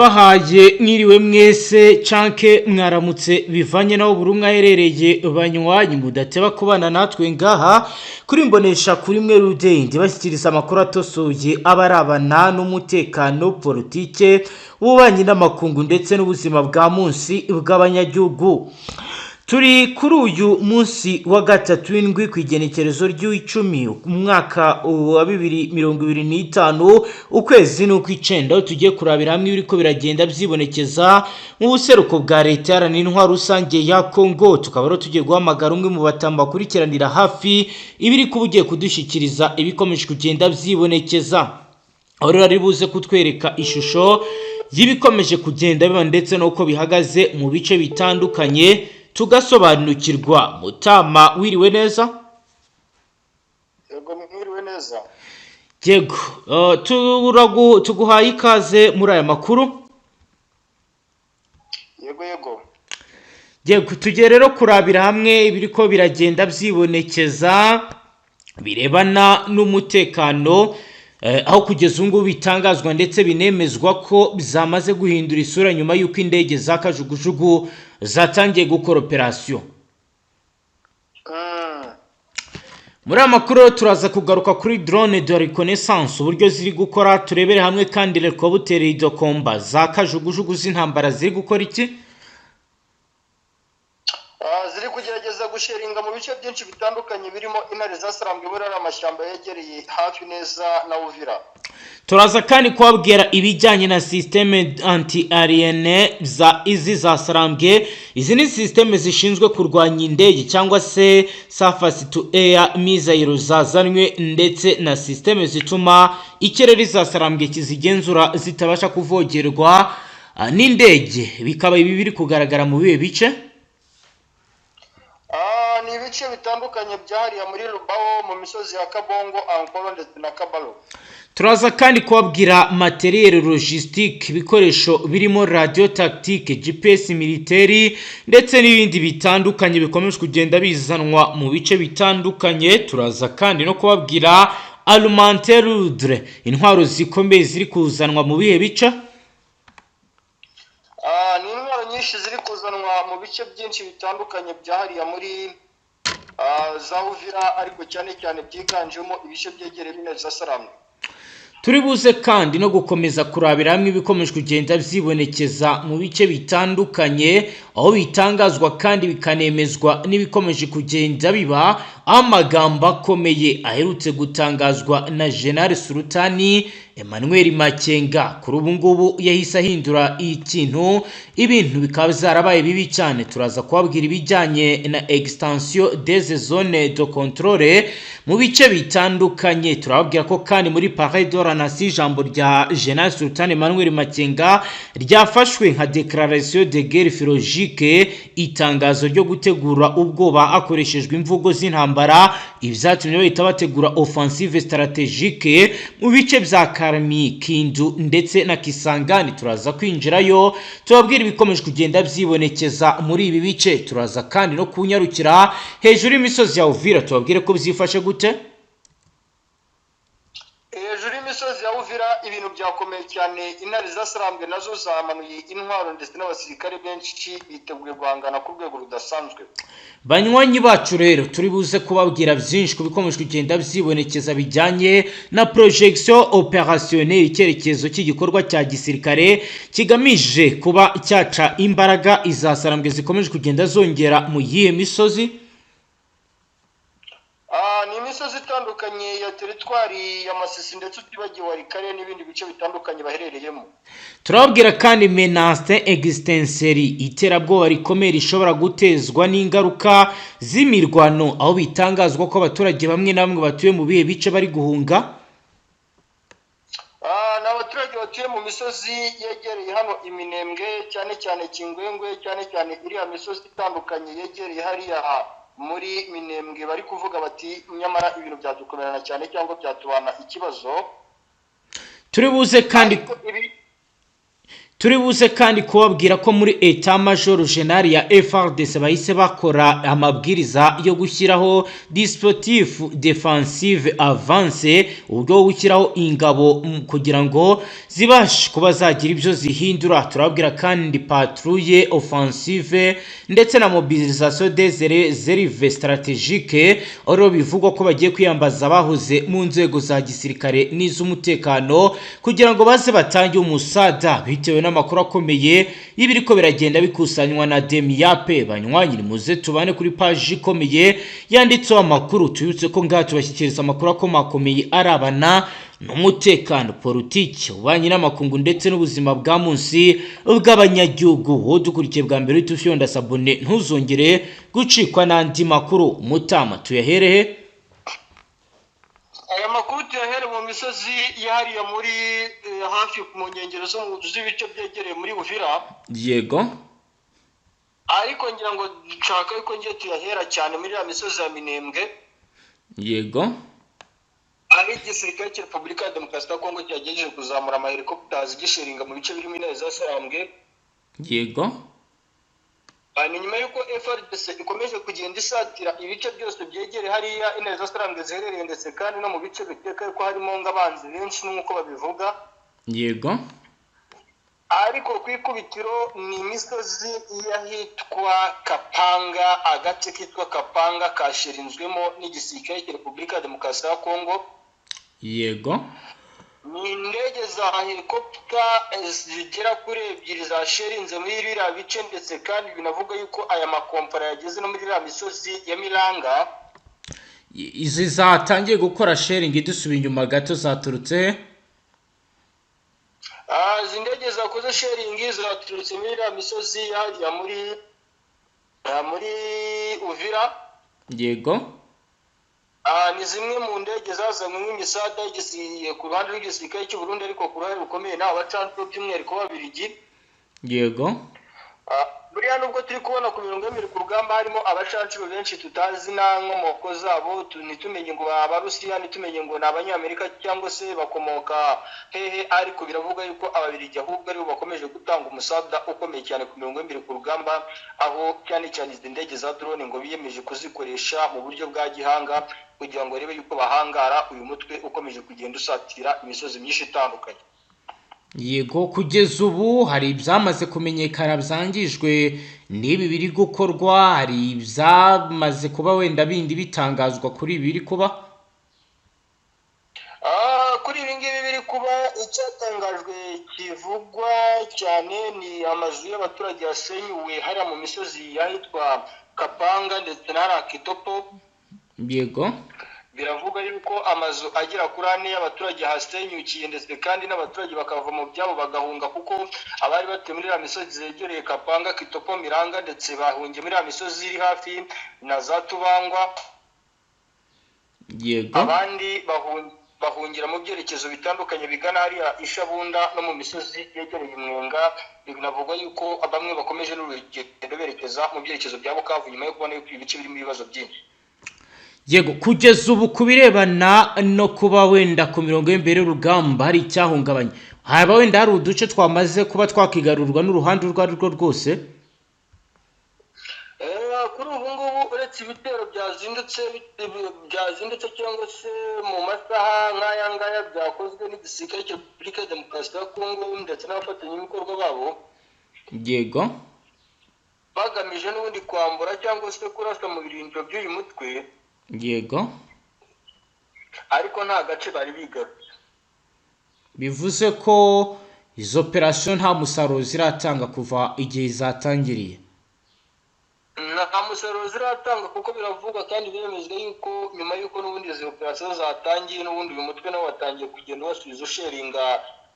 Bahaye mwiriwe mwese canke mwaramutse bivanye naho buri umwe aherereye banywanyi mudateba kubana natwe ngaha kuri mbonesha kuri mwe rudende bashyikiriza amakuru atosoye abarabana n'umutekano politike ububanyi n'amakungu ndetse n'ubuzima bwa munsi bw'abanyagihugu. Turi kuri uyu munsi wa gatatu w'indwi kw'igenekerezo ry'icumi umwaka wa 2025 ukwezi n'ukw'icenda tugiye kurabira hamwe ibiriko biragenda byibonekeza mu buseruko bwa leta yaranira intwaro rusange ya Kongo. Tukaba rero tugiye guhamagara umwe mu batamba kurikiranira hafi ibiri kubugiye kudushikiriza ibikomeje kugenda byibonekeza. Aho rero ari buze kutwereka ishusho y'ibikomeje kugenda biba ndetse n'uko bihagaze mu bice bitandukanye tugasobanukirwa. Mutama wiriwe neza? Yego mwiriwe neza. Yego, tuguhaye ikaze muri aya makuru. Yego, tugiye rero kurabira hamwe ibiriko biragenda byibonekeza birebana n'umutekano aho kugeza ubu bitangazwa ndetse binemezwa ko bizamaze guhindura isura nyuma y'uko indege za kajugujugu zatangiye gukora operation. Muri amakuru turaza kugaruka kuri drone de reconnaissance uburyo ziri gukora, turebere hamwe kandi helicopter de combat za kajugujugu z'intambara ziri gukora iki? Ziri kugerageza gusheringa mu bice byinshi bitandukanye birimo intare zasarambwe muri amashyamba yegereye hafi neza na Uvira. Turaza kandi kubabwira ibijyanye na systeme anti-aérienne izi zasarambwe. Izi ni systeme zishinzwe kurwanya indege cyangwa se surface to air missile zazanwe ndetse na systeme zituma ikirere zasarambwe kizigenzura zitabasha kuvogerwa n'indege. Bikaba ibi biri kugaragara mu bihe bice ni ibice bitandukanye byahariye muri Rubao mu misozi ya Kabongo, Ankoro ndetse na Kabalo. Turaza kandi kubabwira materiel logistique, ibikoresho birimo radio tactique, GPS militaire ndetse n'ibindi bitandukanye bikomeje kugenda bizanwa mu bice bitandukanye. Turaza kandi no kubabwira armement lourde, intwaro zikomeye ziri kuzanwa mu bihe bice. Ni intwaro nyinshi ziri kuzanwa mu bice byinshi bitandukanye byahariye muri za Uvira, ariko cyane cyane byiganjemo ibice byegereye intare zasarambwe. Turi buze kandi no gukomeza kurabira hamwe ibikomeje kugenda byibonekeza mu bice bitandukanye aho bitangazwa kandi bikanemezwa n'ibikomeje kugenda biba. Amagambo akomeye aherutse gutangazwa na General Sultani Emmanuel Makenga kuri ubu ngubu yahise ahindura ikintu, ibintu bikaba zarabaye bibi cyane. Turaza kubabwira ibijyanye na extension des zones de contrôle mu bice bitandukanye. Turababwira ko kandi muri Paris de la Nation ijambo rya General Sultani Emmanuel Makenga ryafashwe nka déclaration de guerre philologique, itangazo ryo gutegura ubwoba akoreshejwe imvugo z'intambara, ibyatumye bahita bategura offensive stratégique mu bice bya Karmi, Kindu ndetse na Kisangani. Turaza kwinjirayo tubabwira ibikomeje kugenda byibonekeza muri ibi bice. Turaza kandi no kunyarukira hejuru y'imisozi ya Uvira tubabwire ko bizifashe gute. Hejuru y'imisozi ya Uvira ibintu byakomeye cyane, intare zasarambwe nazo zamanuye intwaro ndetse n'abasirikare benshi biteguye guhangana ku rwego rudasanzwe. Banywanyi bacu rero turi buze kubabwira byinshi ku bikomeje kugenda byibonekeza bijyanye na projection opérationnelle, icyerekezo cy'igikorwa cya gisirikare kigamije kuba cyaca imbaraga izasarambwe zikomeje kugenda zongera mu yihe misozi. Ni imisozi itandukanye ya teritwari ya Masisi ndetse utibagiwe Warikare n'ibindi bice bitandukanye baherereyemo. Turababwira kandi menace existentielle, iterabwoba rikomeye rishobora gutezwa n'ingaruka z'imirwano, aho bitangazwa ko abaturage bamwe na bamwe batuye mu bihe bice bari guhunga. N'abaturage batuye mu misozi yegereye hano Iminembwe, cyane cyane Kingwengwe, cyane cyane iriya misozi itandukanye yegereye hariya muri Minembwe, bari kuvuga bati nyamara ibintu byadukomerana cyane cyangwa byatubana ikibazo. turi buze kandi kubabwira ko muri Etat Major General ya FARDC bahise bakora amabwiriza yo gushyiraho dispositif defensive avance, ubwo bwo gushyiraho ingabo kugira ngo zibashe kuba zagira ibyo zihindura. Turabwira kandi patrouille offensive ndetse na mobilisation des réserves stratégiques, oro bivugwa ko bagiye kwiyambaza bahoze mu nzego za gisirikare n'iz'umutekano kugira ngo baze batange umusada, bitewe n'amakuru akomeye y'ibiriko biragenda bikusanywa na Demiape. Banywanyi muze tubane kuri page ikomeye yanditseho amakuru, tuyutse ko ngaha tubashyikiriza amakuru akomakomeye arabana n'umutekano, politiki, ububanyi n'amakungu ndetse n'ubuzima bwa munsi bw'abanyagihugu. Wowe dukurikiye bwa mbere tufyonda sabone ntuzongere gucikwa n'andi makuru. Mutama tuyaherehe? aya makuru tuyahere mu misozi yahariye muri hafi mu nkengero z'ibice byegereye muri Uvira. Yego. Ariko ngira ngo nshaka yuko ngiye tuyahera cyane muri ya misozi ya Minembwe. Yego. Ari igisirikare cya Repubulika ya Demokarasi ya Kongo cyagejeje kuzamura amahelicopters gishiringa mu bice birimo Neza Sarambwe. Yego. Ni nyuma yuko FARDC ikomeje kugenda isatira ibice byose byegere hariya Neza Sarambwe ziherereye, ndetse kandi no mu bice biteka ko harimo ngabanzi benshi nk'uko babivuga. Yego. Ariko kwikubitiro ni imisozi yahitwa Kapanga, agace kitwa Kapanga kashirinzwemo n'igisirikare cya Repubulika ya Demokarasi ya Kongo. Yego. Ni indege za helicopter zigera kuri 2 zashirinze muri iriya bice, ndetse kandi binavuga yuko aya makompara yageze no muri iriya misozi ya Miranga. Izi zatangiye gukora sharing dusubiye inyuma gato zaturutse izi ndege zakoze sharing zaturutse muri iriya misozi ya muri Uvira. Yego. Ni zimwe mu ndege zazanywe nk'imisada y'igisiye ku ruhande rw'igisirikare cy'u Burundi, ariko ku ruhande rukomeye n'aba bacanto by'umwihariko babirigi. Yego. Buriya nubwo turi kubona ku mirongo y'imiri ku rugamba harimo abacancuro benshi tutazi na nkomoko zabo, ntitumenye ngo Abarusiya, ntitumenye ngo ni Abanyamerika cyangwa se bakomoka hehe, ariko biravuga yuko ababirigi ahubwo aribo bakomeje gutanga umusada ukomeye cyane ku mirongo y'imiri ku rugamba, aho cyane cyane izi ndege za drone ngo biyemeje kuzikoresha mu buryo bwa gihanga kugira ngo barebe yuko bahangara uyu mutwe ukomeje kugenda usatira imisozi myinshi itandukanye. Yego, kugeza ubu hari ibyamaze kumenyekana byangijwe n'ibi biri gukorwa, hari ibyamaze kuba wenda bindi bitangazwa kuri ibi biri kuba? Kuri ibi ngibi biri kuba, icyatangajwe kivugwa cyane ni amazu y'abaturage yasenyuwe hariya mu misozi yahitwa Kapanga ndetse na Rakitopo. Yego. Biravuga yuko amazu agera kuri 4 y'abaturage hasenyukiye, ndetse kandi n'abaturage bakava mu byabo bagahunga, kuko abari batuye muri ya misozi zegereye Kapanga, Kitopo, Miranga, ndetse bahungiye muri ya misozi iri hafi na za Tubangwa. Yego. Abandi bahungira mu byerekezo bitandukanye bigana hariya Ishabunda no mu misozi yegereye Mwenga. Binavuga yuko bamwe bakomeje n'urugendo berekeza mu byerekezo bya Bukavu nyuma yo kubona yuko ibice birimo ibibazo byinshi. Yego, kugeza ubu kubirebana no kuba wenda ku mirongo y'imbere y'urugamba hari icyahungabanye, haba wenda hari uduce twamaze kuba twakigarurwa n'uruhande urwo ari rwo rwose? Kuri ubu ngubu uretse ibitero byazindutse cyangwa se mu masaha nk'aya ngaya byakozwe n'igisirikare cya Repubulika ya Demokarasi ya Kongo ndetse n'abafatanyabikorwa babo. Yego. Bagamije n'ubundi kwambura cyangwa se kurasa mu birindiro by'uyu mutwe. Yego. Ariko nta gace bari bigarutse. Bivuze ko izo operation nta musaruro ziratanga kuva igihe zatangiriye? Nta musaruro ziratanga, kuko biravuga kandi biremezwa yuko nyuma yuko n'ubundi izo operation zatangiye, n'ubundi uyu mutwe nawo watangiye kugenda basubiza sharinga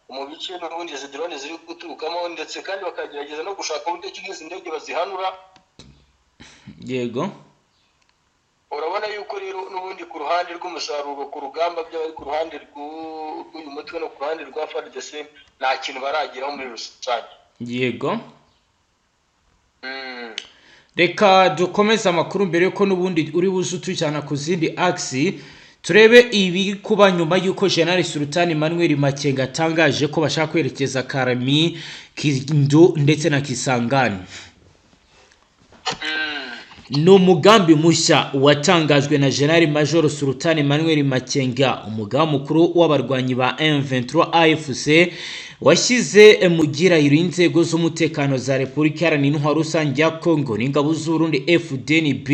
mu bice n'ubundi izi drone ziri guturukamo, ndetse kandi bakagerageza no gushaka uburyo ki izi ndege bazihanura. Yego. Urabona yuko rero n'ubundi ku ruhande rw'umusaruro ku rugamba by'abari ku ruhande rw'uyu mutwe no ku ruhande rwa FARDC nta kintu barageraho muri rusange. Yego. Reka dukomeze amakuru mbere yuko n'ubundi uri buze utujyana ku zindi aksi turebe ibi kuba nyuma y'uko General Sultan Emmanuel Makenga atangaje ko bashaka kwerekeza Karami, Kindu ndetse na Kisangani. No umugambi mushya watangajwe na General Major Sultan Emmanuel Makenga, umugaba mukuru w'abarwanyi ba M23 AFC, washyize mu gihirahiro inzego z'umutekano za Repubulika Iharanira Intwaro Rusange ya Congo n'ingabo z'u Burundi FDNB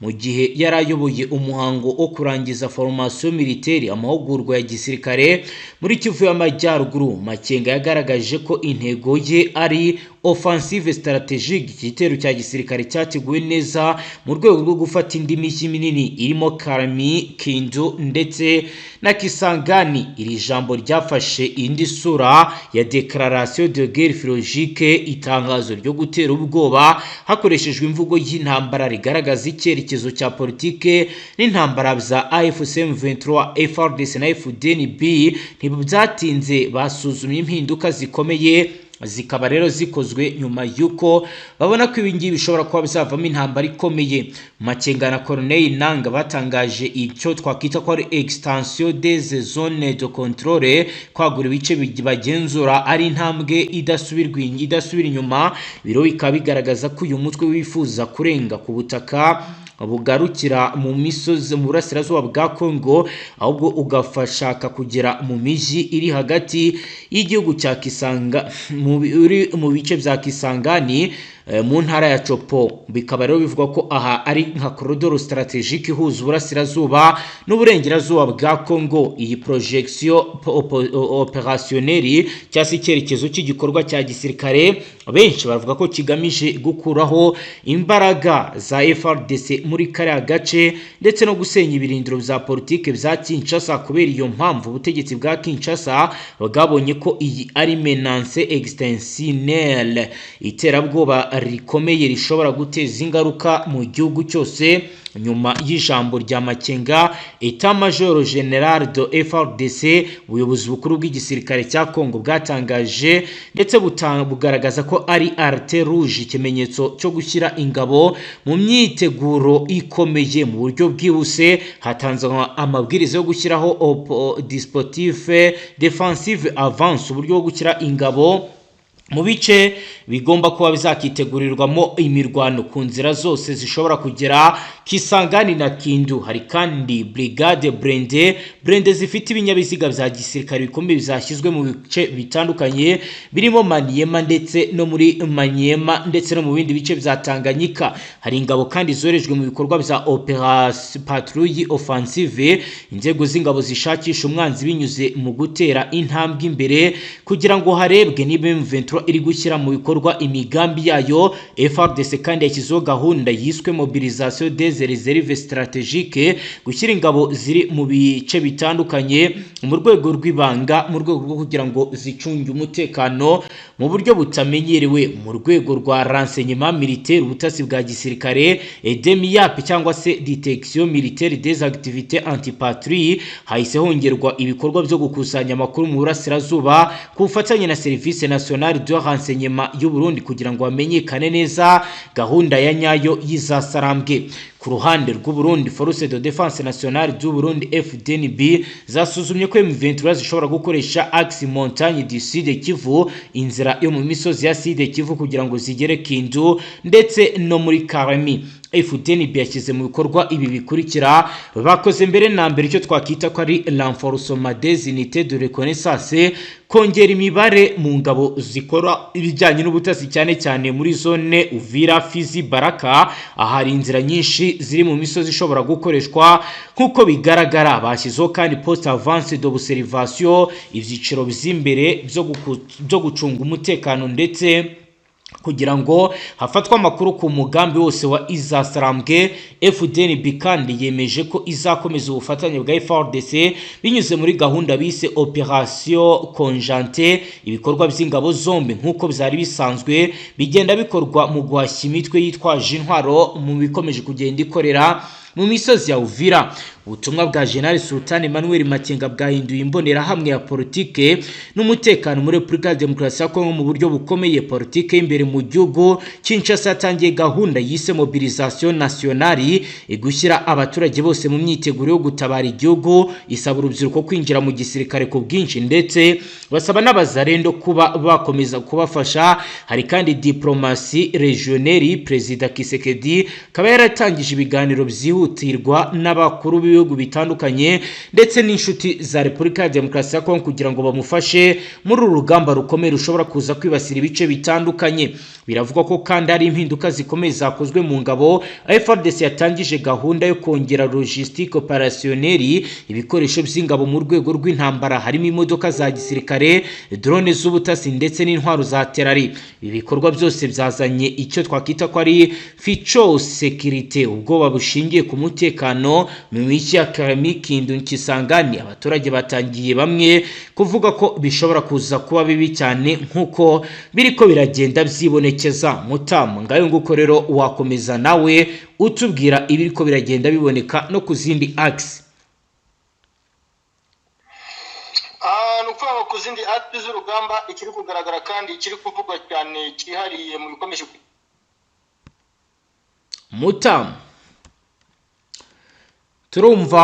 mu gihe yarayoboye umuhango wo kurangiza formation militaire, amahugurwa ya gisirikare muri Kivu y'Amajyaruguru. Makenga yagaragaje ko intego ye ari offensive strategique, igitero cya gisirikare cyateguwe neza mu rwego rwo gufata indi mishyi minini irimo Karami, Kindu ndetse na Kisangani. Iri jambo ryafashe indi sura ya Declaration de guerre philologique, itangazo ryo gutera ubwoba hakoreshejwe imvugo y'intambara rigaragaza icyerekezo cya politike n'intambara za AFC M23, FARDC na FDNB. Ntibyatinze basuzumye impinduka zikomeye, zikaba rero zikozwe nyuma yuko babona ko ibingibi bishobora kuba bizavamo intambara ikomeye. Makenga na Corneille Nangaa batangaje icyo twakwita ko ari extension des zones de contrôle, kwagura ibice bagenzura, ari intambwe idasubira inyuma. Biro bikaba bigaragaza ko uyu mutwe wifuza kurenga ku butaka bugarukira mu misozi mu burasirazuba bwa Congo, ahubwo ugafashaka kugera mu miji iri hagati y'igihugu cya Kisanga mu bice bya Kisangani mu ntara ya Chopo. Bikaba rero bivuga ko aha ari nka corridor strategique ihuza uburasirazuba n'uburengerazuba bwa Congo. Iyi projection opérationnelle cyangwa se icyerekezo cy'igikorwa cya gisirikare benshi bavuga ko kigamije gukuraho imbaraga za FARDC muri kariya gace ndetse no gusenya ibirindiro bya politike bya Kinshasa. Kubera iyo mpamvu ubutegetsi bwa Kinshasa bwabonye ko iyi ari menace extensionnelle, iterabwoba rikomeye rishobora guteza ingaruka mu gihugu cyose. Nyuma y'ijambo rya Makenga, Etat Major General de FARDC, ubuyobozi bukuru bw'igisirikare cya Congo bwatangaje ndetse bugaragaza ko ari alerte rouge, ikimenyetso cyo gushyira ingabo mu myiteguro ikomeye mu buryo bwihuse. Hatanzwe amabwiriza yo gushyiraho dispositif defensive avance, uburyo bwo gushyira ingabo mu bice bigomba kuba bizakitegurirwamo imirwano ku nzira zose zishobora kugera Kisangani na Kindu. Hari kandi brigade Brende zifite ibinyabiziga bya gisirikare bikomeye bizashyizwe mu bice bitandukanye birimo Maniema ndetse no muri Maniema ndetse no mu bindi bice bya Tanganyika. Hari ingabo kandi zorejwe mu bikorwa bya Operation Patrouille Offensive, inzego z'ingabo zishakisha umwanzi binyuze mu gutera intambwe imbere kugira ngo harebwe niba M23 iri gushyira mu bikorwa imigambi yayo. FARDC kandi yashyizeho gahunda yiswe mobilisation des réserves stratégiques, gushyira ingabo ziri mu bice bitandukanye mu rwego rw'ibanga mu rwego rwo kugira ngo zicunge umutekano mu buryo butamenyerewe. Mu rwego rwa renseignement militaire, ubutasi bwa gisirikare, DMIAP cyangwa se détection militaire des activités antipatrie, hahise hongerwa ibikorwa byo gukusanya amakuru mu burasirazuba ku bufatanye na Service National de Renseignement y'u Burundi kugira ngo hamenyekane neza gahunda ya nyayo y'izasarambwe. Ku ruhande rw'u Burundi, Force de Défense Nationale du Burundi FDNB zasuzumye ko M23 zishobora gukoresha axe montagne du Sud Kivu, inzira yo mu misozi ya Sud Kivu kugira ngo zigere Kindu ndetse no muri Karami. FDNB yashyize mu bikorwa ibi bikurikira. Bakoze mbere na mbere icyo twakita ko ari renforcement des unités de reconnaissance, kongera imibare mu ngabo zikora ibijyanye n'ubutasi cyane cyane muri zone Uvira, Fizi, Baraka. Ahari inzira nyinshi ziri mu misozi ishobora gukoreshwa nkuko bigaragara. Bashyizeho kandi poste avance d'observation, ibyiciro by'imbere byo gucunga umutekano ndetse kugira ngo hafatwe amakuru ku mugambi wose wa izasarambwe. FDNB kandi yemeje ko izakomeza ubufatanye bwa FARDC binyuze muri gahunda bise Operation Conjointe. Ibikorwa by'ingabo zombi nkuko byari bisanzwe bigenda bikorwa mu guhashya imitwe yitwaje intwaro mu bikomeje kugenda ikorera mu misozi ya Uvira. ubutumwa bwa General Sultan Emmanuel Makenga bwahinduye imbonerahamwe ya politike n'umutekano muri Repubulika ya Demokarasi ya Kongo mu buryo bukomeye. Politike imbere mu gihugu Kinshasa yatangiye gahunda yise mobilisation nationale igushyira abaturage bose mu myiteguro yo gutabara igihugu, isaba urubyiruko kwinjira mu gisirikare ku bwinshi ndetse basaba n'abazarendo kuba bakomeza kubafasha. Hari kandi diplomasi regionali. Perezida Kisekedi kaba yaratangije ibiganiro byihutirwa n'abakuru b'ibihugu bitandukanye ndetse n'inshuti za Repubulika ya Demokarasi ya Kongo kugira ngo bamufashe muri uru rugamba rukomeye rushobora kuza kwibasira ibice bitandukanye. Biravugwa ko kandi hari impinduka zikomeye zakozwe mu ngabo. FARDC yatangije gahunda yo kongera logistique opérationnelle, ibikoresho by'ingabo mu rwego rw'intambara, harimo imodoka za gisirikare, drone z'ubutasi ndetse n'intwaro za terari. Ibi bikorwa byose byazanye icyo twakita ko ari ficho security, ubwoba bushingiye ku mutekano mu miki ya Kindu Kisangani. Abaturage batangiye bamwe kuvuga ko bishobora kuza kuba bibi cyane nkuko biriko biragenda byibonekeza. Mutamu ngayo nguko rero wakomeza nawe utubwira ibiriko biragenda biboneka no ku zindi axe. Nukuvuga ku zindi axe z'urugamba ikiri kugaragara kandi ikiri kuvugwa cyane kihariye mu bikomeje Mutamu, turumva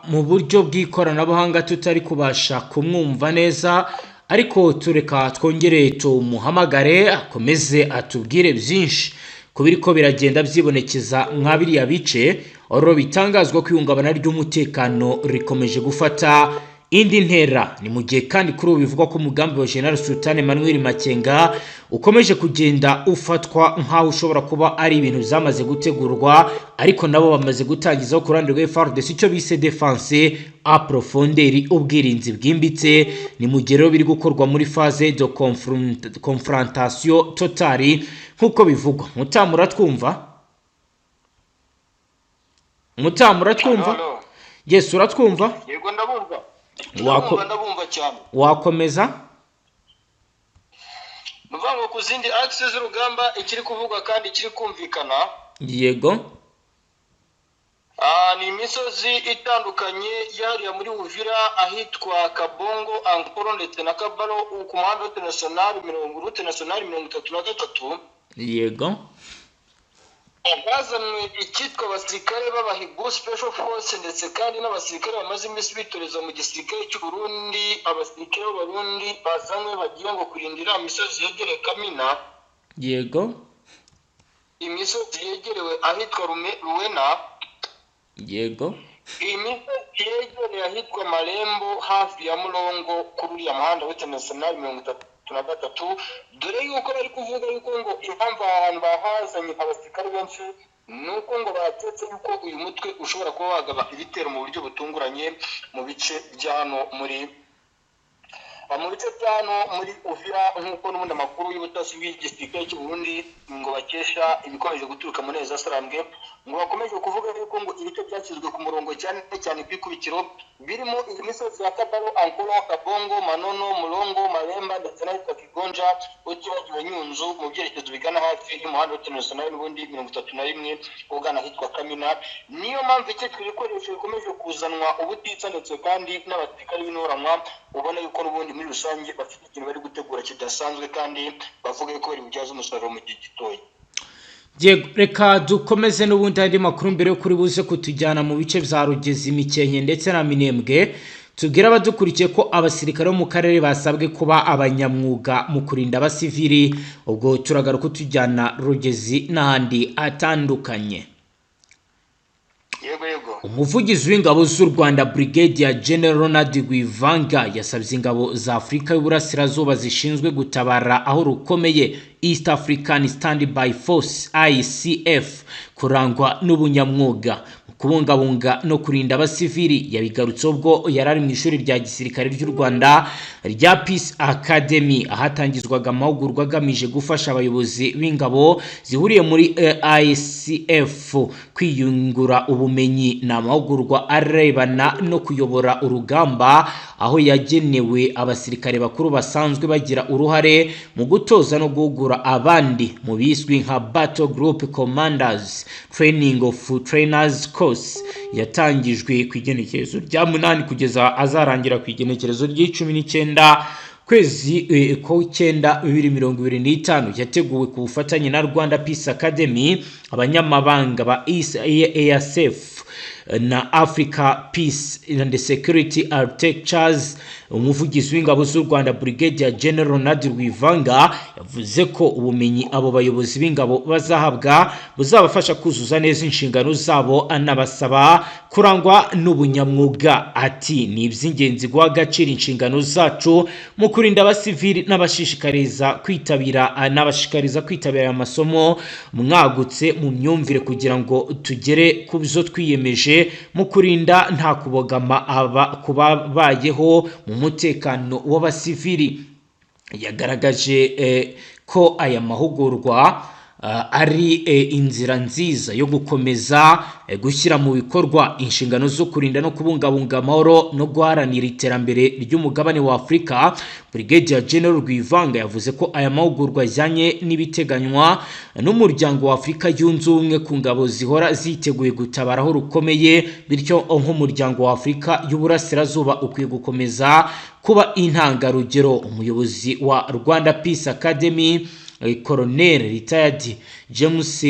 mu buryo bw'ikoranabuhanga tutari kubasha kumwumva neza, ariko tureka twongere tumuhamagare akomeze atubwire byinshi ku biriko biragenda byibonekeza mwa biriya bice. Oro bitangazwa ko ihungabana ry'umutekano rikomeje gufata indi ntera. Ni mu gihe kandi kuri ubu bivugwa ko umugambi wa General Sultan Emmanuel Makenga ukomeje kugenda ufatwa nkaho ushobora kuba ari ibintu byamaze gutegurwa, ariko nabo bamaze gutangiza ku ruhande rwa FARDC icyo bise defense a profondeur, ubwirinzi bwimbitse. Ni mu gihe biri gukorwa muri phase de confrontation totale nkuko bivugwa. Mutamu uratwumva? Mutamu uratwumva? Yes, uratwumva? Yego ndabumva. Ndabumva cyane. Wakomeza? Nuvango ku zindi axe z'urugamba ikiri kuvugwa kandi ikiri kumvikana. Yego. Ni imisozi itandukanye yahariya muri Uvira ahitwa Kabongo, Ankoro ndetse na Kabalo ku muhanda wa national 33. Yego. Bazanwe icyitwa abasirikare b'abahigu special force ndetse kandi n'abasirikare bamaze iminsi bitoreza mu gisirikare cy'u Burundi. Abasirikare b'Abarundi bazanwe bagiye ngo kurindira imisozi yegereye Kamina. Yego. Imisozi yegerewe ahitwa Ruwena. Yego. Imisozi yegereye ahitwa Marembo hafi ya Mulongo kuri ya muhanda wa national 33. Dore yuko bari kuvuga yuko ngo impamvu ahantu bahazanye abasirikare benshi nuko ngo batetse yuko uyu mutwe ushobora kuba wagaba ibitero mu buryo butunguranye mu bice byano muri Uvira, nkuko n'ubundi amakuru y'ubutasi bw'igisirikare cy'u Burundi ngo bakesha ibikomeje guturuka muri za Sarambwe, ngo bakomeje kuvuga yuko ngo ibice byashyizwe ku murongo cyane cyane kwikubikiro birimo imisozi ya Kabaro, Ankoro, Kabongo, Manono, Mulongo, Maremba ndetse na Kigonja utibagiwe Nyunzu mu byerekezo bigana hafi y'umuhanda wa national n'ubundi 31 ugana hitwa Kamina. Niyo mpamvu iki twikoresho bikomeje kuzanwa ubutitsa ndetse kandi n'abasirikare b'inoranwa ubona yuko n'ubundi muri rusange bafite ikintu bari gutegura kidasanzwe kandi bavuga yuko bari bujyaza umusaruro mu gihe gitoya. Reka dukomeze n'ubundi andi makuru mbere yo kuri buze kutujyana mu bice bya Rugezi, Mikenke ndetse na Minembwe. Tubwira abadukurikiye ko abasirikare bo mu karere basabwe kuba abanyamwuga mu kurinda abasivili. Ubwo turagaruka tujyana Rugezi n'ahandi atandukanye. Umuvugizi w'ingabo z'u Rwanda Brigadier General Ronald Rwivanga yasabye ingabo za Afurika y'Uburasirazuba zishinzwe gutabara aho rukomeye East African Standby Force ICF kurangwa n'ubunyamwuga kubungabunga no kurinda abasivili. Yabigarutse ubwo yarari mu ishuri rya gisirikare ry'u Rwanda rya Peace Academy ahatangizwaga amahugurwa agamije gufasha abayobozi b'ingabo zihuriye muri ICF kwiyungura ubumenyi n'amahugurwa arebana no kuyobora urugamba, aho yagenewe abasirikare bakuru basanzwe bagira uruhare mu gutoza no guhugura abandi mu biswi nka Battle Group Commanders Training of Trainers Corps Cross yatangijwe ku igenekerezo rya 8 kugeza azarangira ku igenekerezo ry'19 kwezi ko 9 2025 yateguwe ku bufatanye na Rwanda Peace Academy, abanyamabanga ba EASF na Africa Peace and Security Architectures. Umuvugizi w'ingabo z'u Rwanda Brigadier General Nadir Rwivanga yavuze ko ubumenyi abo bayobozi b'ingabo bazahabwa buzabafasha kuzuza neza inshingano zabo, anabasaba kurangwa n'ubunyamwuga. Ati ni iby'ingenzi guha agaciro inshingano zacu mu kurinda abasivili n'abashishikariza kwitabira amasomo mwagutse mu myumvire kugira ngo tugere ku byo twiyemeje mu kurinda nta kubogama kubabayeho mu mutekano w'abasivili. Yagaragaje ko aya mahugurwa ari inzira nziza yo gukomeza gushyira mu bikorwa inshingano zo kurinda no kubungabunga amahoro no guharanira iterambere ry'umugabane wa Afurika. Brigadier General Rwivanga yavuze ko aya mahugurwa ajyanye n'ibiteganywa n'umuryango wa Afurika yunze ubumwe ku ngabo zihora ziteguye gutabaraho rukomeye, bityo nk'umuryango wa Afurika y'Uburasirazuba ukwiye gukomeza kuba intangarugero. Umuyobozi wa Rwanda Peace Academy Colonel Retired James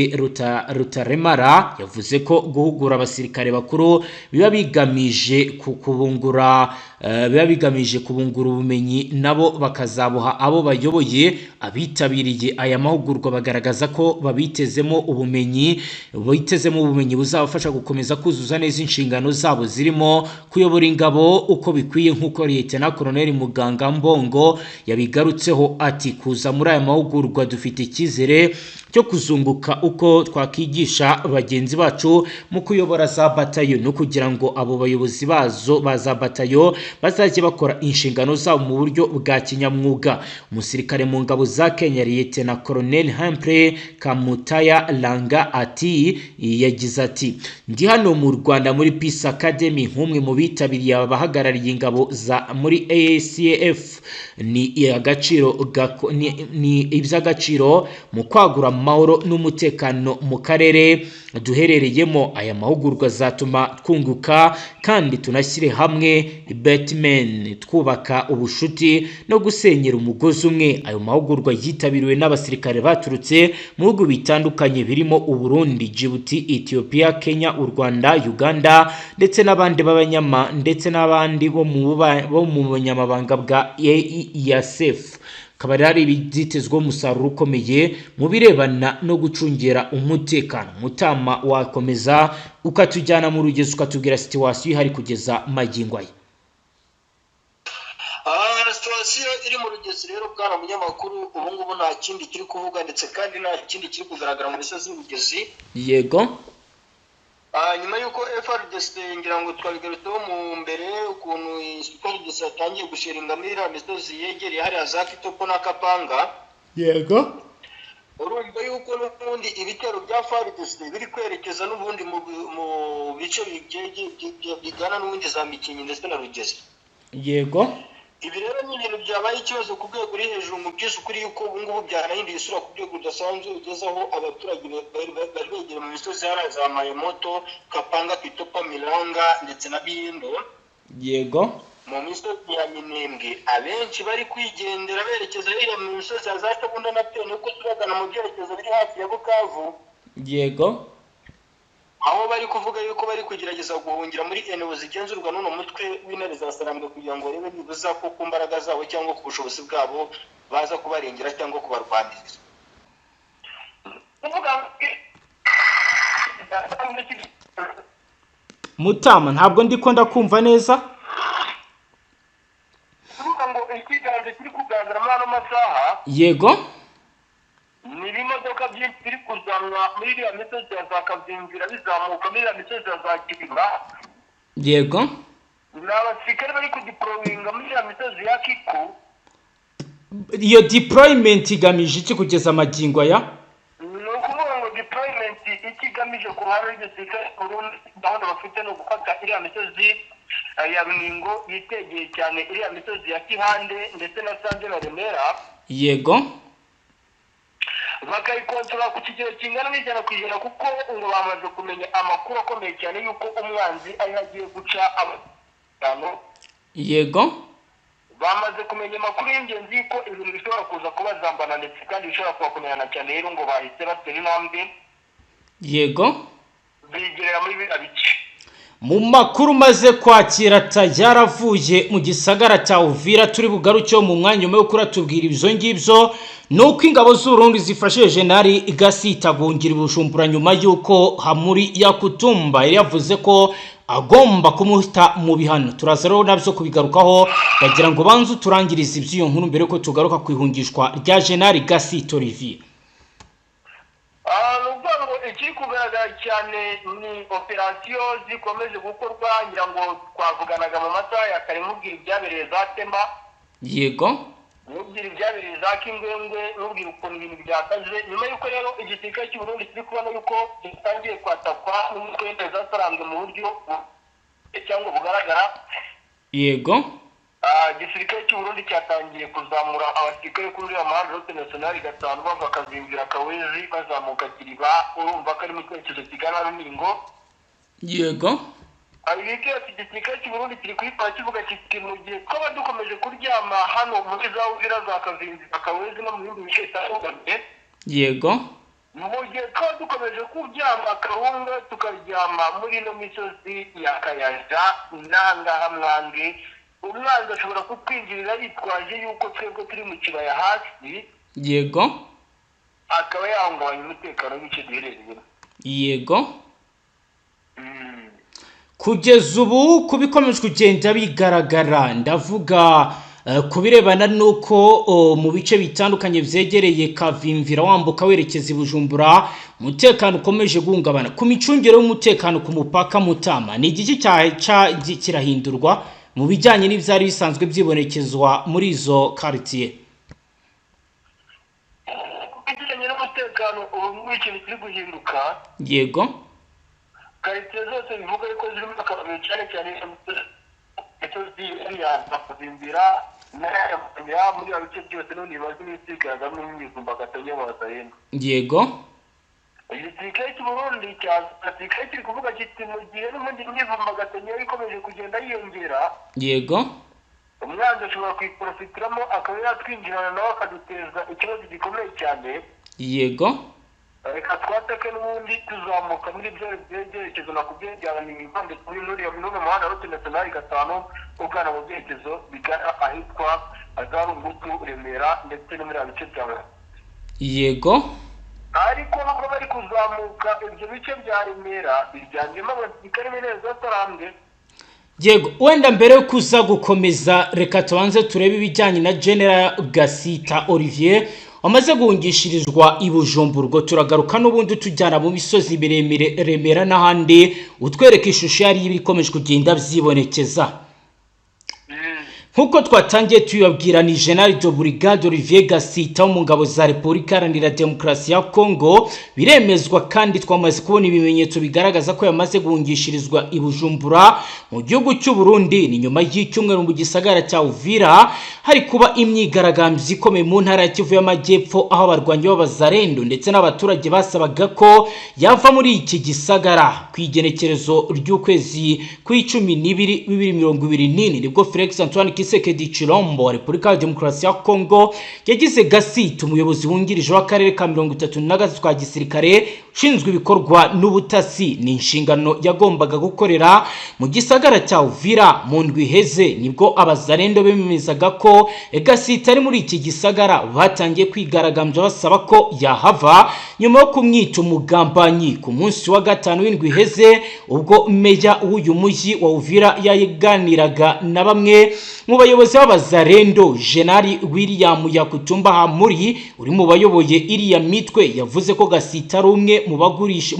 Rutaremara yavuze ko guhugura abasirikare bakuru biba bigamije kubungura ubumenyi nabo bakazabuha abo bayoboye. Abitabiriye aya mahugurwa bagaragaza ko babitezemo ubumenyi buzabafasha gukomeza kuzuza neza inshingano zabo zirimo kuyobora ingabo uko bikwiye, nk'uko Lieutenant Colonel Muganga Mbongo yabigarutseho. Ati kuza muri aya mahugurwa dufite icyizere cyo kuzunguka uko twakigisha bagenzi bacu mu kuyobora za batayo no kugira ngo abo bayobozi bazo baza batayo bazajye bakora inshingano zabo mu buryo bwa kinyamwuga. Umusirikare mu ngabo za Kenya Lieutenant Colonel Humphrey Kamutaya Langa yagize ati ndi hano mu Rwanda muri Peace Academy nk'umwe mu bitabiriye abahagarariye ingabo za muri ACF. Ni iby'agaciro mu kwagura amahoro n'umutekano mu karere duherereyemo. Aya mahugurwa azatuma twunguka kandi tunashyire hamwe Batman twubaka ubushuti no gusenyera umugozi umwe. Ayo mahugurwa yitabiriwe n'abasirikare baturutse mu bihugu bitandukanye birimo u Burundi, Djibouti, Ethiopia, Kenya, u Rwanda, Uganda ndetse n'abandi bo mu bunyamabanga bwa EASF. Kabari hari bizitezwe umusaruro ukomeye mu birebana no gucungera umutekano. Mutama wakomeza ukatujyana mu rugezi ukatubwira situation ihari kugeza magingo aya. Situation iri mu rugezi rero bwana munyamakuru, ubu ngubu nta kindi kiri kuvuga ndetse kandi nta kindi kiri kugaragara mu misozi y'urugezi. Yego. Nyuma yuko FRDC ngira ngo twabigarutseho mu mbere ukuntu FRDC yatangiye gushiringa muri iriya misozi yegereye hariya za Kitopo na Kapanga. Yego. Urumva yuko n'ubundi ibitero bya FRDC biri kwerekeza n'ubundi mu bice bigana n'ubundi za Mikinyi ndetse na Rugezi. Yego. Ibi rero ni ibintu byabaye ikibazo ku rwego uri hejuru mu by'isi kuri yuko ubu ngubu byanahinduye isura ku rwego rudasanzwe ugezaho abaturage bari begera mu misozi hariya za Mayemoto, Kapanga, Kitopa, Milanga ndetse na Bindo. Yego. Mu misozi ya Minembwe abenshi bari kwigendera berekeza hariya mu misozi ya za Tabunda na Pene uko turagana mu byerekezo biri hafi ya Bukavu. Yego. Aho bari kuvuga yuko bari kugerageza guhungira muri NO zigenzurwa n'uno mutwe w'intare za Sarambwe kugira ngo rebe nibuza ko ku mbaraga zabo cyangwa ku bushobozi bwabo baza kubarengera cyangwa kubarwaniriza. Mutama ntabwo ndiko ndakumva neza. Ngo ikiganza kiri kuganira muri ano masaha. Yego. Ni ibimodoka byinshi biri kuzamwa muri iriya misozi ya za Kabyinjira bizamuka muri iriya misozi ya za Kibimba. Yego. Ni abasirikare bari kudeployinga muri iriya misozi ya Kiku. Iyo deployment igamije iki kugeza magingo aya? Ni ukuvuga ngo deployment ikigamije ku ruhande rw'igisirikare Burundi gahunda bafite no gufata iriya misozi ya Runingo yitegeye cyane iriya misozi ya Kihande ndetse na Sange na Remera. Yego. bakayikontorora ku kigero kingana n'100% kuko ngo bamaze kumenya amakuru akomeye cyane yuko umwanzi ari agiye guca abantu. Yego. Bamaze kumenya amakuru y'ingenzi ko ibintu bishobora kuza kubazambana ndetse kandi bishobora kubakomerana cyane, rero ngo bahise batera intambwe. Yego. Bigerera muri biriya bice. Mu makuru maze kwakira yaravuye mu gisagara cya Uvira turi bugarucyo mu mwanya nyuma yo kuratubwira ibyo ngibyo nuko ingabo z'Urundi zifashe General Gasita gungira Bujumbura nyuma yuko Hamuri Yakutumba yari yavuze ko agomba kumuhita mu bihano. Turaza rero nabyo kubigarukaho bagira ngo banze turangirize iby'iyo nkuru mbere ko tugaruka kwihungishwa rya General Gasita Olivier. Ikiri kugaragara cyane ni operasiyo zikomeje gukorwa, ngira ngo twavuganaga mu masaha ya kare mubwira ibyabereye za Temba. Yego. Mubwira ibyabereye za Kingwengwe, mubwira ukuntu ibintu byakaje nyuma y'uko rero igisirikare cy'u Burundi kiri kubona yuko gitangiye kwatakwa n'umutwe zasaranzwe mu buryo cyangwa bugaragara. Yego. Igisirikare cy'u Burundi cyatangiye kuzamura abasirikare kuri uriya muhanda route nationale gatanu bakazimbira Kawezi bazamuka Kiriba, urumva ko ari mu cyerekezo kigana Runingo. Yego. Ibiki igisirikare cy'u Burundi kiri kwitwa kivuga kiti mu gihe twaba dukomeje kuryama hano muri za Uvira za Kazimbira Kawezi no mu bindi bice bitandukanye. Yego. Mu gihe twaba dukomeje kuryama Karunga tukaryama muri no misozi ya Kayaja n'ahangaha Mwange, umwanzi ashobora kutwinjirira yitwaje yuko twebwe turi mu kibaya hasi. Yego. Akaba yahungabanya umutekano w'ibice duherereyemo. Yego. Kugeza ubu kubikomeje kugenda bigaragara, ndavuga kubirebana nuko mu bice bitandukanye byegereye Kavimvira wambuka werekeza Bujumbura umutekano ukomeje guhungabana. Ku micungire y'umutekano ku mupaka Mutama ni igiki kirahindurwa mu bijyanye n'ibyari bisanzwe byibonekezwa muri izo quartier? Kubijyanye n'umutekano ubu ikintu kiri guhinduka. Yego. Quartier zose bivuga yuko zirimo akavuyo cyane cyane Kazimbira n'aya muri abice byose n'undi bazi n'isigaga n'imyizumba gatanye mu Bazarendo. Yego. Igisirikare cy'u Burundi cyasirikare kiri kuvuga kiti mu gihe n'ubundi imyizumba gatanye ikomeje kugenda yiyongera. Yego. Umwanzi ashobora kwiprofitiramo akaba yatwinjirana nawe akaduteza ikibazo gikomeye cyane. Yego. Reka twatake n'ubundi tuzamuka muri byo byerekezo nakubyejyana ni impande kuri nuriya minone muhanda route nationale gatanu ugana mu byerekezo bigana ahitwa Azarungutu Remera ndetse no muri abice byawe. Yego. Ariko nubwo bari kuzamuka ibyo bice bya Remera bijyanjemo abasirikare neza sarambwe. Yego, wenda mbere yo kuza gukomeza reka tubanze turebe ibijyanye na General Gasita Olivier amaze guhungishirizwa i Bujumbura. Turagaruka n'ubundi tujyana mu misozi miremire Remera n'ahandi utwereka ishusho yari ibikomeje kugenda byibonekeza. Nkuko twatangiye tuyabwira ni General de Brigade Olivier Gasita mu ngabo za Repubulika Iharanira Demokarasi ya Kongo, biremezwa kandi twamaze kubona ibimenyetso bigaragaza ko yamaze guhungishirizwa i Bujumbura mu gihugu cy'u Burundi. Ni nyuma y'icyumweru mu gisagara cya Uvira hari kuba imyigaragambyo ikomeye mu ntara ya Kivu y'Amajyepfo, aho abarwanyi b'Abazarendo ndetse n'abaturage basabaga ko yava muri iki gisagara. Ku igenekerezo ry'ukwezi kwa 12 2024 nibwo Felix Antoine Tshisekedi Chilombo wa Repubulika ya Demokarasi ya Kongo yagize Gasita umuyobozi wungirije w'akarere ka 33 twa gisirikare ushinzwe ibikorwa n'ubutasi. Ni inshingano yagombaga gukorera mu gisagara cya Uvira. Mu ndwi iheze nibwo Abazarendo bemezaga ko Gasita ari muri iki gisagara, batangiye kwigaragambya basaba ko yahava nyuma yo kumwita umugambanyi. Ku munsi wa gatanu w'indwi iheze ubwo meya w'uyu mujyi wa Uvira yaganiraga na bamwe mu bayobozi b'Abazarendo, General William Yakutumba Hamuri uri mu bayoboye iriya mitwe yavuze ko Gasita ari umwe mu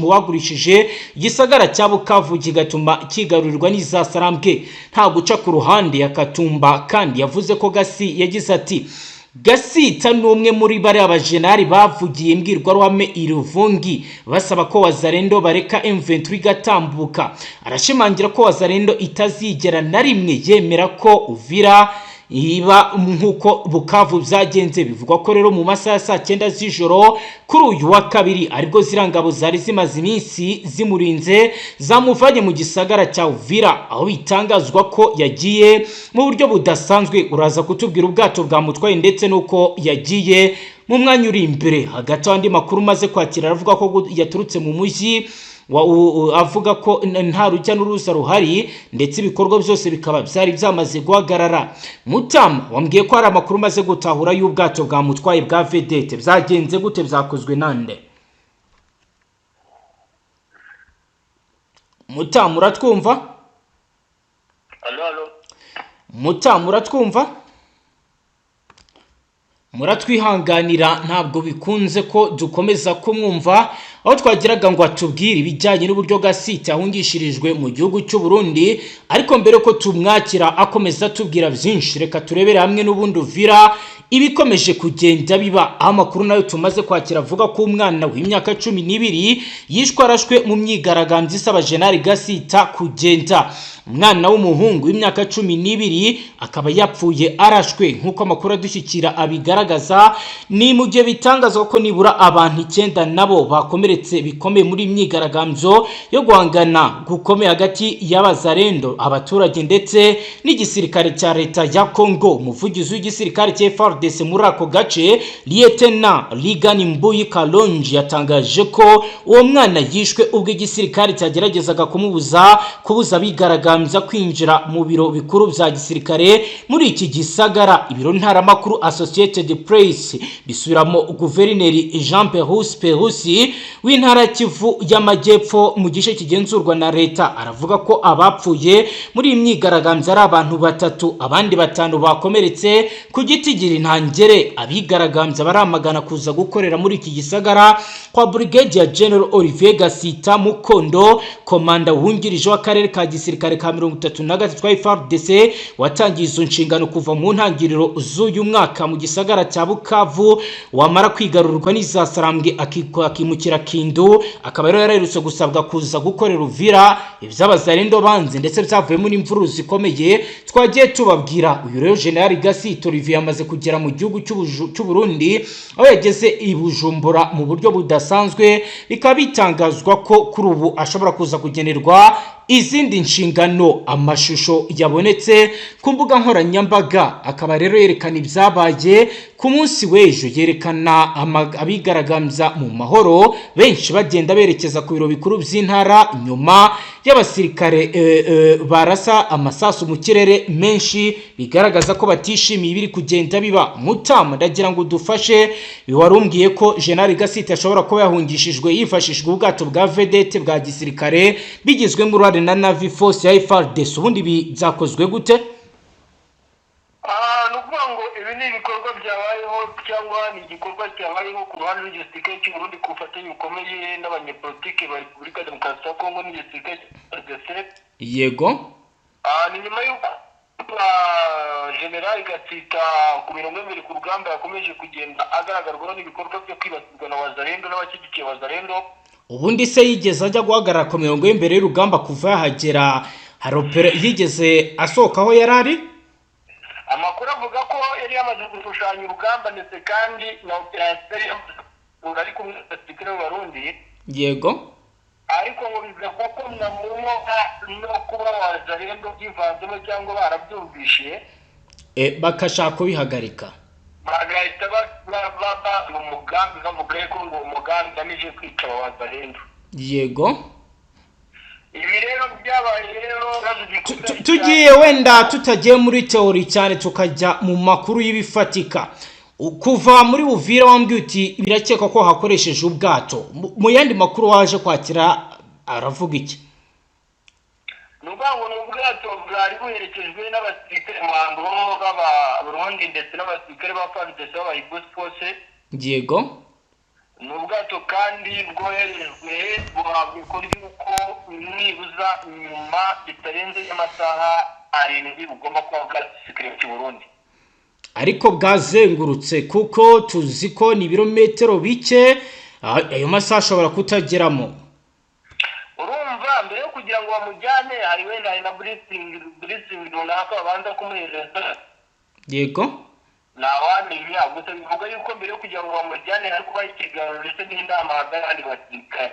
bagurishije igisagara cya Bukavu kigatuma kigarurirwa n'izasarambwe nta guca ku ruhande. Yakatumba kandi yavuze ko yagize ati Gasita n'umwe muri bari abajenari bavugiye imbwirwaruhame i Ruvungi basaba ko Wazarendo bareka M23 gatambuka. Arashimangira ko Wazarendo itazigera na rimwe yemera ko Uvira iba nk'uko Bukavu byagenze. Bivugwa ko rero mu masaha ya saa 9 z'ijoro kuri uyu wa kabiri aribwo zirangabo zari zimaze iminsi zimurinze zamuvanye mu gisagara cya Uvira, aho bitangazwa ko yagiye mu buryo budasanzwe. Uraza kutubwira ubwato bwamutwaye ndetse nuko yagiye mu mwanya uri imbere. Hagati andi makuru maze kwakira aravuga ko yaturutse mu mujyi avuga ko nta rujya n'uruza ruhari ndetse ibikorwa byose bikaba byari byamaze guhagarara. Mutama wambwiye ko hari amakuru maze gutahura y'ubwato bwamutwaye bwa Vedette. Byagenze gute? Byakozwe nande? Mutama uratwumva? Allo Mutama uratwumva? Muratwihanganira ntabwo bikunze ko dukomeza kumwumva, aho twagiraga ngo atubwire ibijyanye n'uburyo Gasita ahungishirijwe mu gihugu cy'u Burundi. Ariko mbere ko tumwakira akomeza atubwira byinshi, reka turebere hamwe n'ubundi Uvira ibikomeje kugenda biba. Amakuru nayo tumaze kwakira avuga ko umwana w'imyaka 12 yishwe arashwe mu myigaragambyo isaba General Gasita kugenda. Umwana w'umuhungu w'imyaka 12 akaba yapfuye arashwe nk'uko amakuru adushyikira abigaragaza. Ni mu gihe bitangazwa ko nibura abantu 9 nabo bakomeretse bikomeye muri imyigaragambyo yo guhangana gukomeye hagati y'abazarendo, abaturage ndetse n'igisirikare cya leta ya Kongo. Umuvugizi w'igisirikare cya FARDC muri ako gace Lieutenant Ligani Mbuyi Kalonji yatangaje ko uwo mwana yishwe ubwo igisirikare cyageragezaga kubuza abigaragambya kwinjira mu biro bikuru bya gisirikare muri iki gisagara. Ibiro ntaramakuru Associated Press bisubiramo Guverineri Jean Perusi w'intara Kivu y'Amajyepfo mu gice kigenzurwa na leta aravuga ko abapfuye muri imyigaragambyo ari abantu 3, abandi 5 bakomeretse ku gitigiri ntangere. Abigaragambya baramagana kuza gukorera muri iki gisagara kwa Brigadier General Olivier Gasita Mukondo, komanda wungirije w'akarere ka gisirikare ka 33 FARDC watangiye izo nshingano kuva mu ntangiriro z'uyu mwaka mu gisagara cya Bukavu, wamara kwigarurwa n'izasarambwe akimukira Kindu. Akaba rero yarerutse gusabwa kuza gukorera Uvira iby'abazarendo banze ndetse byavuyemo n'imvuru zikomeye twagiye tubabwira. Uyu rero General Gasita Olivier amaze kugera mu gihugu cy'u Burundi, aho yageze i Bujumbura mu buryo budasanzwe. Bikaba bitangazwa ko kuri ubu ashobora kuza kugenerwa izindi nshingano. Amashusho yabonetse ku mbuga nkoranyambaga akaba rero yerekana ibyabaye ku munsi w'ejo, yerekana abigaragambya mu mahoro benshi bagenda berekeza ku biro bikuru by'intara nyuma y'abasirikare barasa amasasu mu kirere menshi, bigaragaza ko batishimiye ibiri kugenda biba. Mutama ndagira ngo dufashe, warumbwiye ko General Gasita ashobora kuba yahungishijwe yifashishwa ubwato bwa Vedette bwa gisirikare bigizwe mu ruhare na Navy Force ya FARDC. Ubundi byakozwe gute? Nukuvuga ngo ibi ni ibikorwa byabayeho cyangwa ni igikorwa cyabayeho ku ruhande rw'igisirikare cy'u Burundi ku bufatanye bukomeye n'abanyepolitike bari kuri Demokarasi ya Kongo n'igisirikare cya FARDC. Yego. Ni nyuma y'uko General Gasita ku mirongo imbere ku rugamba yakomeje kugenda agaragarwaho n'ibikorwa byo kwibasirwa na wazarendo n'abashyigikiye wazarendo. Ubundi se yigeze ajya guhagarara ku mirongo y'imbere y'urugamba kuva yahagera? Yigeze asohokaho yarari? Amakuru avuga ko yari yamaze gushushanya urugamba ndetse kandi na operasiyo ari kumwe n'abasirikare b'Abarundi. Yego. Ariko ngo bivuga ko no kuba wazarendo byivanzemo cyangwa barabyumvishe bakashaka kubihagarika, bagahita baba mu mugambi bavuga ko ngo umugambi ugamije kwica wazarendo. Yego. Ibi rero byabaye rero tugiye wenda tutagiye muri teori cyane tukajya mu makuru y'ibifatika. Kuva muri Uvira wambwiye uti birakeka ko hakoresheje ubwato, mu yandi makuru waje kwakira aravuga iki? Nubango n'ubwato bwari buherekejwe n'abasirikare mwango b'Abarundi ndetse n'abasirikare ba FARDC b'Abayibosipose. Yego. N'ubwato kandi bwoherejwe buhabwa ikora yuko nibuza nyuma bitarenze y'amasaha 7 bugomba kuba bwasirikare cy'u Burundi. Ariko bwazengurutse kuko tuzi ko ni ibirometero bike, ayo masaha ashobora kutageramo. Urumva mbere yo kugira ngo bamujyane hari wenda na briefing runaka babanza kumuhereza. yego ntawamenya gusa bivuga yuko mbere yo kugira ngo bamujyane hari kubaho ikiganiro ndetse n'inama hagati y'abasirikare.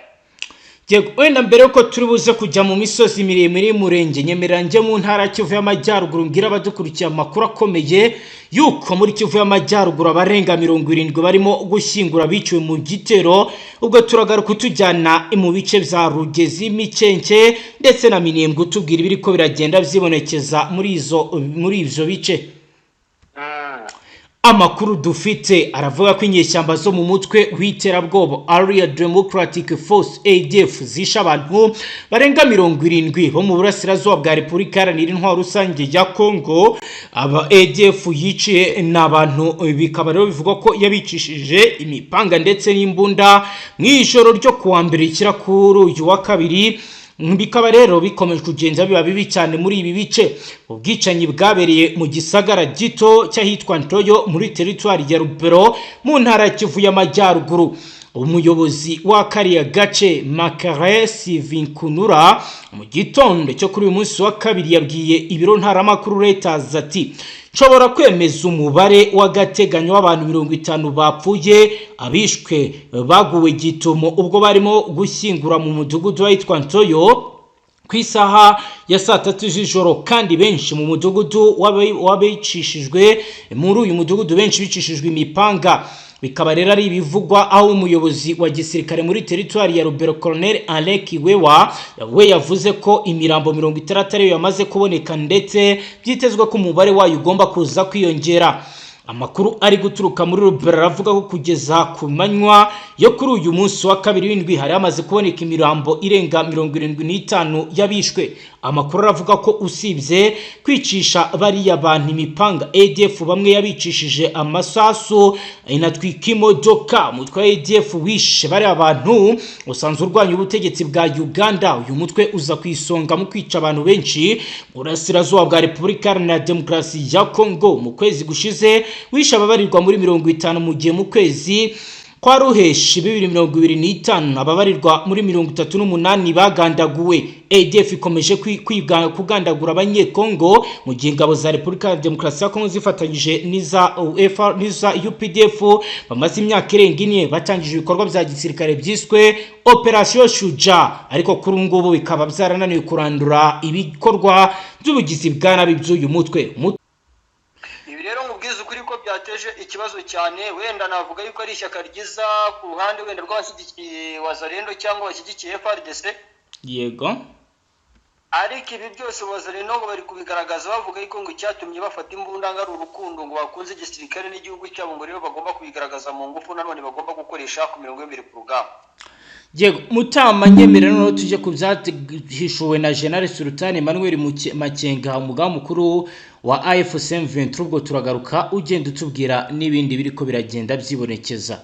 yego wenda mbere yuko turi buze kujya mu misozi miremire y'umurenge Nyamira njye mu ntara Kivu y'Amajyaruguru mbwira abadukurikiye amakuru akomeye yuko muri Kivu y'Amajyaruguru abarenga 70 barimo gushyingura biciwe mu gitero, ubwo turagaruka tujyana mu bice bya Rugezi, Mikenke ndetse na Minembwe tubwira ibiri ko biragenda byibonekeza muri ivyo bice. Amakuru dufite aravuga ko inyeshyamba zo mu mutwe w'iterabwoba Area Democratic Force ADF zisha abantu barenga 70 bo mu burasirazuba bwa Repubulika Iharanira Intwaro Rusange ya Kongo. Aba ADF yiciye n'abantu bikaba rero bivugwa ko yabicishije imipanga ndetse n'imbunda mw'ijoro ryo kuwa mbere kira kuri uyu wa kabiri. Bikaba rero bikomeje kugenda biba bibi cyane muri ibi bice. Ubwicanyi bwabereye mu gisagara gito cyahitwa Ntoyo muri teritwari ya Rubero mu ntara Kivu y'Amajyaruguru. Umuyobozi wa kariya gace Makaresi Vinkunura mu gitondo cyo kuri uyu munsi wa kabiri yabwiye ibiro ntaramakuru Reuters ati nshobora kwemeza umubare w'agateganyo w'abantu 50 bapfuye abishwe baguwe gitumo ubwo barimo gushyingura mu mudugudu witwa Ntoyo ku isaha ya 3 z'ijoro, kandi benshi mu mudugudu wabicishijwe muri uyu mudugudu benshi bicishijwe imipanga. Bikaba rero ari ibivugwa aho umuyobozi wa gisirikare muri teritwari ya Rubero Colonel Alec Wewa we yavuze ko imirambo 60 ariyo yamaze kuboneka ndetse byitezwe ko umubare wayo ugomba kuza kwiyongera. Amakuru ari guturuka muri Rubero aravuga ko kugeza ku manywa yo kuri uyu munsi wa kabiri w'indwi hari amaze kuboneka imirambo irenga 75 yabishwe. Amakuru aravuga ko usibye kwicisha bari abantu imipanga ADF bamwe yabicishije amasasu inatwika imodoka. Umutwe wa ADF wishe bari abantu usanzwe urwanya ubutegetsi bwa Uganda. Uyu mutwe uza kwisonga mu kwica abantu benshi burasirazuba bwa Repubulika Iharanira Demokarasi ya Kongo. Mu kwezi gushize wisha ababarirwa muri 50 mu gihe mu kwezi kwa Ruheshi 2025 ababarirwa muri 38 bagandaguwe. ADF ikomeje kugandagura abanyekongo mu gihe ingabo za Repubulika ya Demokarasi ya Kongo zifatanyije n'iza UPDF bamaze imyaka irenga 4 batangije ibikorwa bya gisirikare byiswe Operation Shuja, ariko kuri ngubu bikaba byarananiwe kurandura ibikorwa by'ubugizi bwa nabi by'uyu mutwe. Rero mubwiza ukuri ko byateje ikibazo cyane. Wenda navuga yuko ari ishyaka ryiza ku ruhande wenda rw'abashyigikiye Wazalendo cyangwa abashyigikiye FARDC. Yego, ariko ibi byose Wazalendo ngo bari kubigaragaza bavuga yuko ngo icyatumye bafata imbunda ngari urukundo ngo bakunze igisirikare n'igihugu cyabo, ngo rero bagomba kubigaragaza mu ngufu nanone bagomba gukoresha ku mirongo y'imbere ku rugamba. Yego, Mutama nyemera no tuje kubyahishuwe na General Sultan Emmanuel Makenga umugaba mukuru wa AFC M23. Ubwo turagaruka ugenda utubwira n'ibindi biriko biragenda byibonekeza.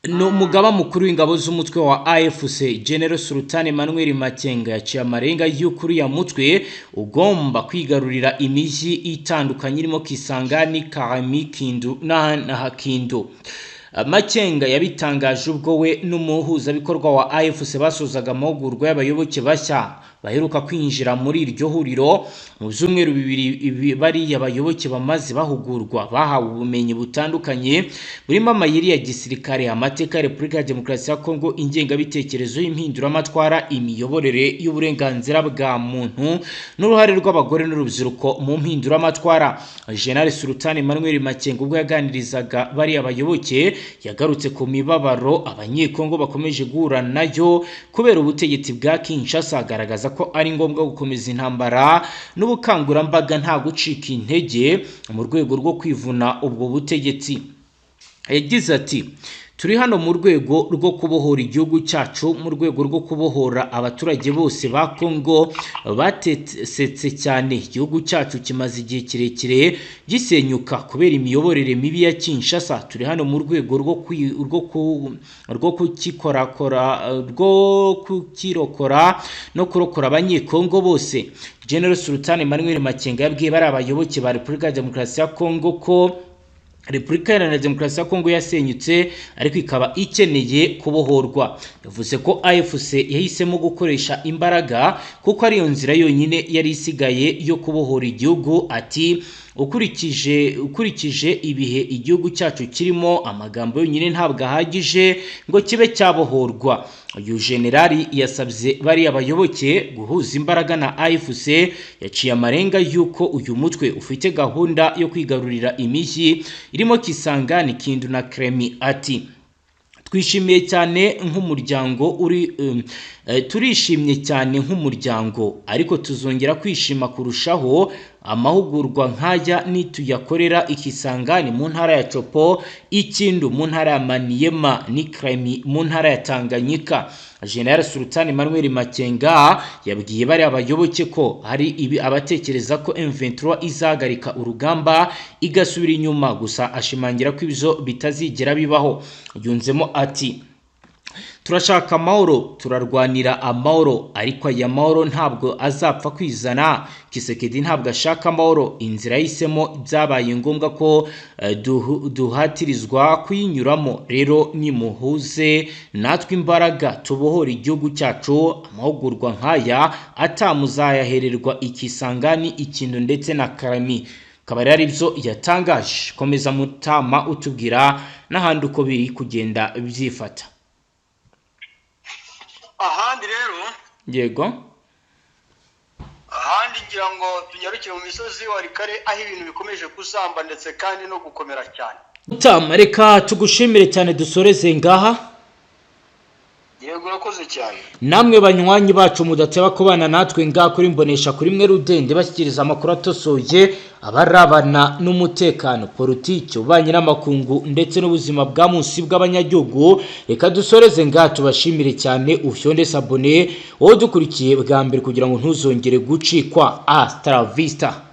No mugaba mukuru w'ingabo z'umutwe wa AFC General Sultan Emmanuel Makenga yaciye amarenga y'ukuri ya mutwe ugomba kwigarurira imijyi itandukanye irimo Kisangani, Karami, Kindu na Hakindo. Makenga yabitangaje ubwo we n'umuhuzabikorwa wa AFC basozaga amahugurwa y'abayoboke bashya baheruka kwinjira muri iryo huriro. Mu byumweru bibiri bari abayoboke bamaze bahugurwa bahawe ubumenyi butandukanye burimo amayeri ya gisirikare, amateka ya Repubulika ya Demokarasi ya Kongo, ingengabitekerezo y'impinduramatwara, imiyoborere y'uburenganzira bwa muntu n'uruhare rw'abagore n'urubyiruko mu mpinduramatwara. General Sultan Emmanuel Makenga ubwo yaganirizaga bari abayoboke yagarutse ku mibabaro abanyekongo bakomeje guhura nayo kubera ubutegetsi bwa Kinshasa, agaragaza ko ari ngombwa gukomeza intambara n'ubukangurambaga nta gucika intege mu rwego rwo kwivuna ubwo butegetsi. Yagize ati turi hano mu rwego rwo kubohora igihugu cyacu, mu rwego rwo kubohora abaturage bose ba Kongo batesetse cyane. Igihugu cyacu kimaze igihe kirekire gisenyuka kubera imiyoborere mibi ya Kinshasa. Turi hano mu rwego rwo kukirokora no kurokora abanyekongo bose. General Sultan Emmanuel Makenga yabwiye bari abayoboke ba Repubulika ya Demokarasi ya Kongo ko Repubulika Iharanira Demokarasi ya Kongo yasenyutse ariko ikaba ikeneye kubohorwa. Yavuze ko AFC yahisemo gukoresha imbaraga kuko ariyo nzira yonyine yari isigaye yo kubohora igihugu. Ati ukurikije ibihe igihugu cyacu kirimo, amagambo yonyine ntabwo ahagije ngo kibe cyabohorwa. Uyu generali yasabye bari abayoboke guhuza imbaraga na AFC. Yaciye amarenga yuko uyu mutwe ufite gahunda yo kwigarurira imijyi irimo Kisangani, Kindu na Kremi. Ati twishimiye cyane nk'umuryango turishimye cyane nk'umuryango, ariko tuzongera kwishima kurushaho amahugurwa nk'aya nituyakorera Ikisangani mu ntara ya Chopo, Ikindu mu ntara ya Maniema ni Kremi mu ntara ya Tanganyika. General Sultan Emmanuel Makenga yabwiye bari abayoboke ko hari abatekereza ko M23 izahagarika urugamba igasubira inyuma, gusa ashimangira ko ibyo bitazigera bibaho. Yunzemo ati turashaka amahoro, turarwanira amahoro, ariko aya mahoro ntabwo azapfa kwizana. Kisekedi ntabwo ashaka amahoro, inzira yahisemo byabaye ngombwa ko duhatirizwa kuyinyuramo. Rero nimuhuze natwe imbaraga tubohora igihugu cyacu. Amahugurwa nk'aya atamuzayahererwa Ikisangani, Ikindu ndetse na Karami. Kabari ari byo yatangaje. Komeza Mutama utubwira n'ahandi uko biri kugenda byifata. Ahandi rero yego, ahandi ngira ngo tunyarukire mu misozi wa Rikare aho ibintu bikomeje kuzamba ndetse kandi no gukomera cyane. Mutama, reka tugushimire cyane, dusoreze ngaha. Yego, urakoze cyane. Namwe banywanyi bacu mudateba kubana natwe ngaha kuri Mbonesha kuri mwe Rudende bashyikiriza amakuru atosoye abarabana n'umutekano, politiki, ububanyi n'amakungu ndetse n'ubuzima bwa munsi bw'abanyagihugu. Reka dusoreze ngaha, tubashimire cyane. Ufyonde sabone wowe dukurikiye bwa mbere kugira ngo ntuzongere gucikwa. Hasta la vista.